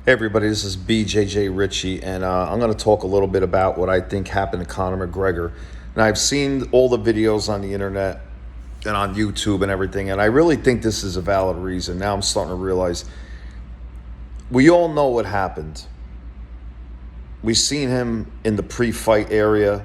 Hey everybody, this is BJJ Ritchie, and I'm going to talk a little bit about what I think happened to Conor McGregor. And I've seen all the videos on the internet and on YouTube and everything, and I really think this is a valid reason. Now I'm starting to realize we all know what happened. We've seen him in the pre-fight area.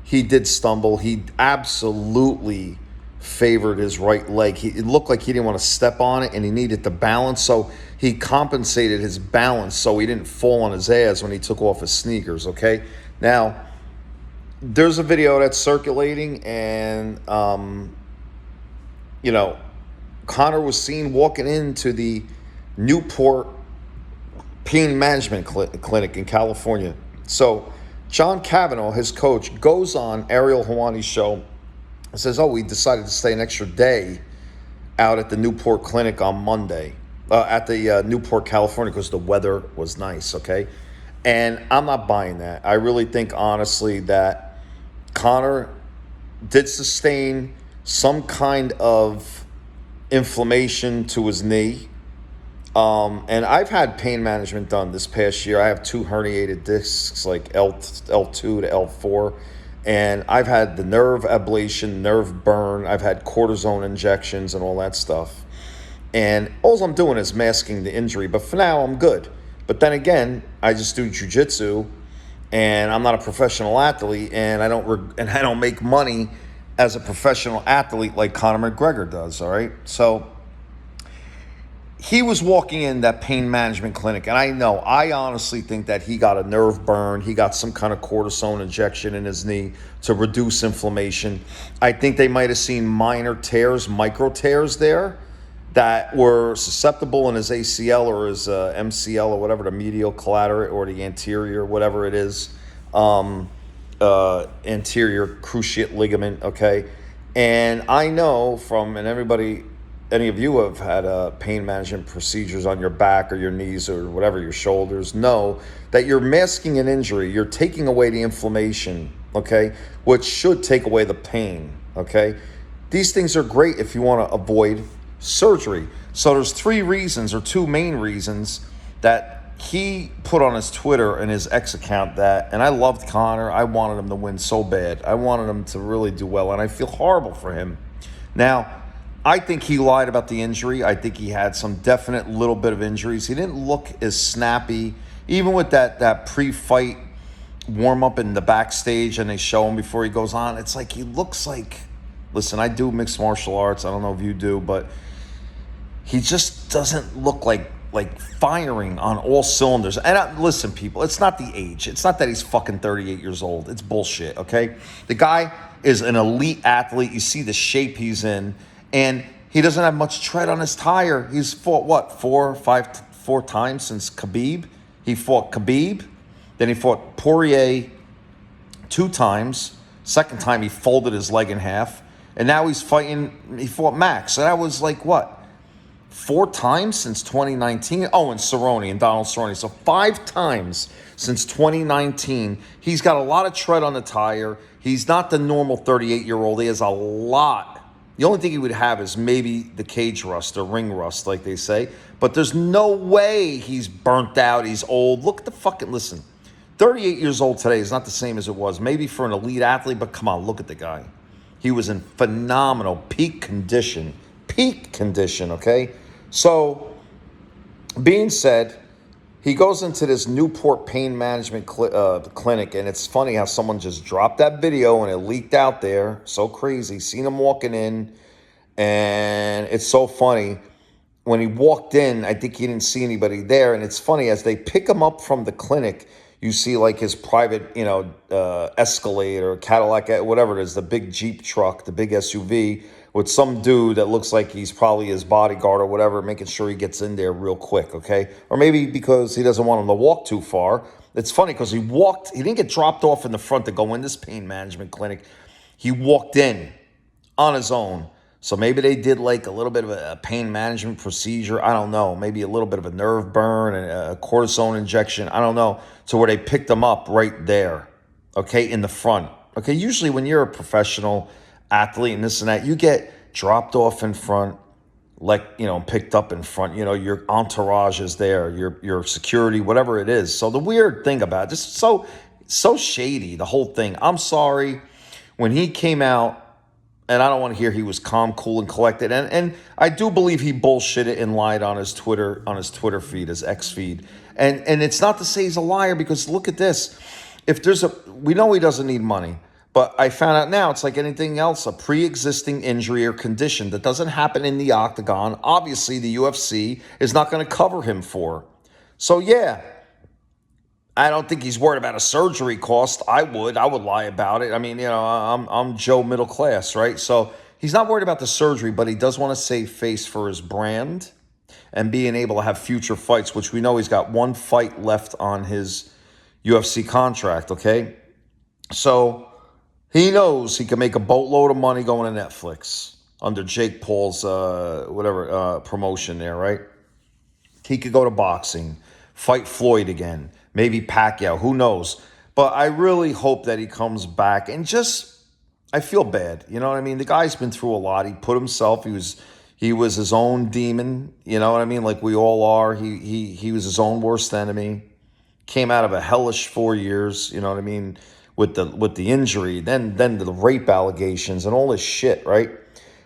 He did stumble. He absolutely favored his right leg. It looked like he didn't want to step on it, and he needed the balance, so he compensated his balance so he didn't fall on his ass when he took off his sneakers, okay? Now, there's a video that's circulating, and, Conor was seen walking into the Newport Pain Management Clinic in California. So, John Cavanaugh, his coach, goes on Ariel Helwani's show and says, we decided to stay an extra day out at the Newport Clinic on Monday. At the Newport, California, because the weather was nice, okay? And I'm not buying that. I really think, honestly, that Conor did sustain some kind of inflammation to his knee. And I've had pain management done this past year. I have 2 herniated discs, like L2 to L4. And I've had the nerve ablation, nerve burn. I've had cortisone injections and all that stuff. And all I'm doing is masking the injury. But for now, I'm good. But then again, I just do jiu-jitsu, and I'm not a professional athlete, and I don't make money as a professional athlete like Conor McGregor does, all right? So he was walking in that pain management clinic, and I honestly think that he got a nerve burn. He got some kind of cortisone injection in his knee to reduce inflammation. I think they might have seen minor tears, micro tears there, that were susceptible in his ACL or his MCL or whatever, the medial collateral or the anterior, whatever it is, anterior cruciate ligament, okay? And I know any of you have had pain management procedures on your back or your knees or whatever, your shoulders, know that you're masking an injury. You're taking away the inflammation, okay, which should take away the pain, okay? These things are great if you want to avoid surgery. So there's 3 reasons, or 2 main reasons, that he put on his Twitter and his X account and I loved Conor. I wanted him to win so bad. I wanted him to really do well, and I feel horrible for him. Now, I think he lied about the injury. I think he had some definite little bit of injuries. He didn't look as snappy, even with that pre-fight warm-up in the backstage, and they show him before he goes on. It's like he looks like, listen, I do mixed martial arts. I don't know if you do, but he just doesn't look like firing on all cylinders. And listen, people, it's not the age. It's not that he's fucking 38 years old. It's bullshit, okay? The guy is an elite athlete. You see the shape he's in, and he doesn't have much tread on his tire. He's fought, 4 times since Khabib? He fought Khabib, then he fought Poirier 2 times. Second time, he folded his leg in half. And now he fought Max. So that was 4 times since 2019. Oh, and Cerrone, and Donald Cerrone. So 5 times since 2019. He's got a lot of tread on the tire. He's not the normal 38-year-old. He has a lot. The only thing he would have is maybe the cage rust or ring rust, like they say. But there's no way he's burnt out. He's old. Listen. 38 years old today is not the same as it was. Maybe for an elite athlete, but come on, look at the guy. He was in phenomenal peak condition, okay? So, being said, he goes into this Newport Pain Management Clinic, and it's funny how someone just dropped that video and it leaked out there. So crazy. Seen him walking in, and it's so funny. When he walked in, I think he didn't see anybody there, and it's funny, as they pick him up from the clinic, you see his private, Escalade or Cadillac, whatever it is, the big Jeep truck, the big SUV, with some dude that looks like he's probably his bodyguard or whatever, making sure he gets in there real quick, okay? Or maybe because he doesn't want him to walk too far. It's funny because he didn't get dropped off in the front to go in this pain management clinic. He walked in on his own. So maybe they did a little bit of a pain management procedure. I don't know. Maybe a little bit of a nerve burn and a cortisone injection. I don't know. To where they picked him up right there, okay, in the front. Okay, usually when you're a professional athlete and this and that, you get dropped off in front, like, picked up in front. Your entourage is there, your security, whatever it is. So the weird thing about it, just so shady, the whole thing. I'm sorry, when he came out, and I don't want to hear he was calm, cool, and collected. And I do believe he bullshitted and lied on his Twitter feed, his X feed. And it's not to say he's a liar, because look at this. We know he doesn't need money. But I found out now, it's like anything else, a pre-existing injury or condition that doesn't happen in the octagon, obviously the UFC is not going to cover him for. So yeah, I don't think he's worried about a surgery cost. I would lie about it. I mean, I'm Joe middle class, right? So he's not worried about the surgery, but he does want to save face for his brand and being able to have future fights, which we know he's got one fight left on his UFC contract, okay? So he knows he can make a boatload of money going to Netflix under Jake Paul's promotion there, right? He could go to boxing, fight Floyd again, maybe Pacquiao, who knows? But I really hope that he comes back and I feel bad. You know what I mean? The guy's been through a lot. He put himself, he was his own demon, you know what I mean? Like we all are. He was his own worst enemy. Came out of a hellish 4 years, you know what I mean? With the injury, then the rape allegations and all this shit, right?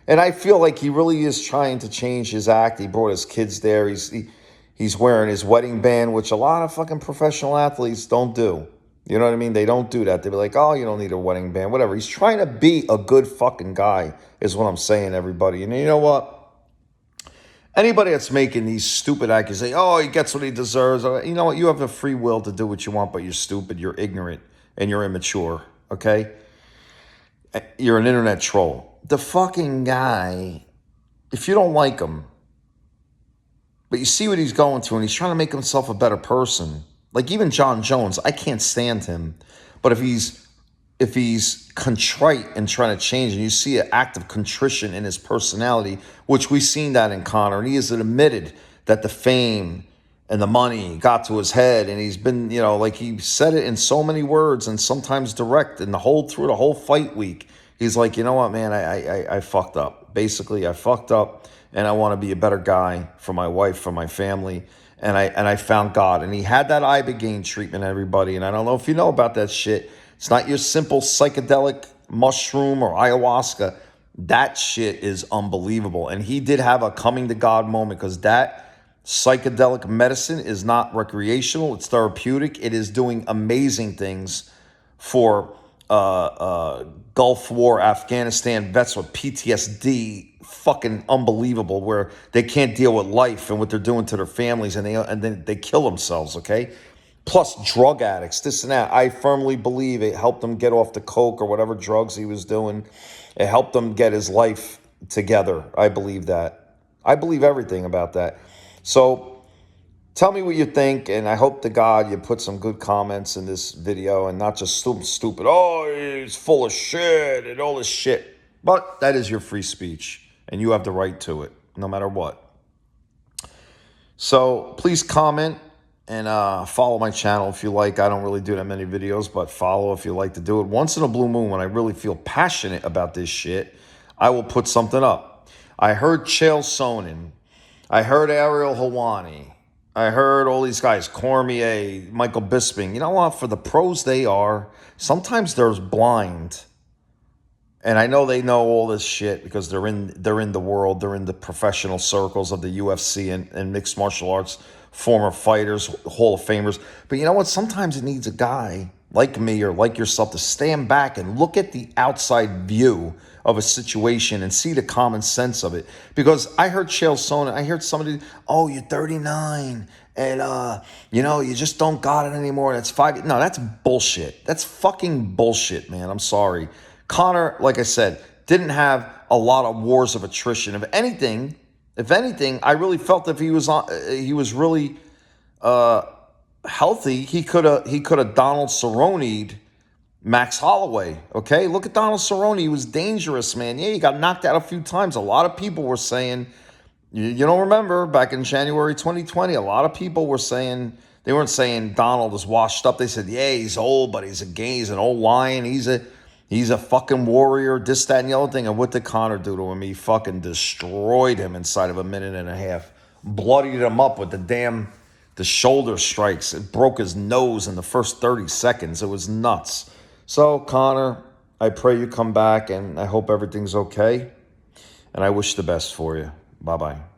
And I feel like he really is trying to change his act. He brought his kids there. He's wearing his wedding band, which a lot of fucking professional athletes don't do. You know what I mean? They don't do that. They be like, oh, you don't need a wedding band, whatever. He's trying to be a good fucking guy, is what I'm saying, everybody. And you know what? Anybody that's making these stupid accusations, oh, he gets what he deserves. You know what? You have the free will to do what you want, but you're stupid, you're ignorant, and you're immature, okay? You're an internet troll. The fucking guy, if you don't like him, but you see what he's going through, and he's trying to make himself a better person. Like even John Jones, I can't stand him. But if he's contrite and trying to change, and you see an act of contrition in his personality, which we've seen that in Conor, and he has admitted that the fame and the money got to his head, and he's been, like he said it in so many words and sometimes direct, and through the whole fight week, he's like, you know what, man, I fucked up. Basically, I fucked up, and I want to be a better guy for my wife, for my family, and I found God. And he had that ibogaine treatment, everybody, and I don't know if you know about that shit. It's not your simple psychedelic mushroom or ayahuasca. That shit is unbelievable. And he did have a coming to God moment, because that psychedelic medicine is not recreational. It's therapeutic. It is doing amazing things for Gulf War, Afghanistan vets with PTSD. Fucking unbelievable, where they can't deal with life and what they're doing to their families, and then they kill themselves, okay? Plus drug addicts, this and that. I firmly believe it helped him get off the coke or whatever drugs he was doing. It helped him get his life together. I believe that. I believe everything about that. So tell me what you think, and I hope to God you put some good comments in this video and not just stupid, oh, he's full of shit and all this shit. But that is your free speech, and you have the right to it, no matter what. So please comment and follow my channel if you like. I don't really do that many videos, but follow if you like to do it. Once in a blue moon, when I really feel passionate about this shit, I will put something up. I heard Chael Sonnen. I heard Ariel Helwani. I heard all these guys, Cormier, Michael Bisping. You know what? For the pros they are, sometimes they're blind. And I know they know all this shit because they're in the world. They're in the professional circles of the UFC and mixed martial arts, former fighters, Hall of Famers. But you know what? Sometimes it needs a guy like me or like yourself to stand back and look at the outside view of a situation and see the common sense of it. Because I heard Chael Sonnen, I heard somebody, oh, you're 39 and, you just don't got it anymore. That's 5. No, that's bullshit. That's fucking bullshit, man. I'm sorry. Conor, like I said, didn't have a lot of wars of attrition. If anything, I really felt if he was really healthy, he could have Donald Cerrone'd Max Holloway. Okay, look at Donald Cerrone. He was dangerous, man. Yeah, he got knocked out a few times. A lot of people were saying, you don't remember back in January 2020, a lot of people were saying, they weren't saying Donald is washed up. They said, yeah, he's old, but he's an old lion. He's a fucking warrior, this, that, and the other thing. And what did Conor do to him? He fucking destroyed him inside of a minute and a half. Bloodied him up with the shoulder strikes. It broke his nose in the first 30 seconds. It was nuts. So, Conor, I pray you come back, and I hope everything's okay. And I wish the best for you. Bye-bye.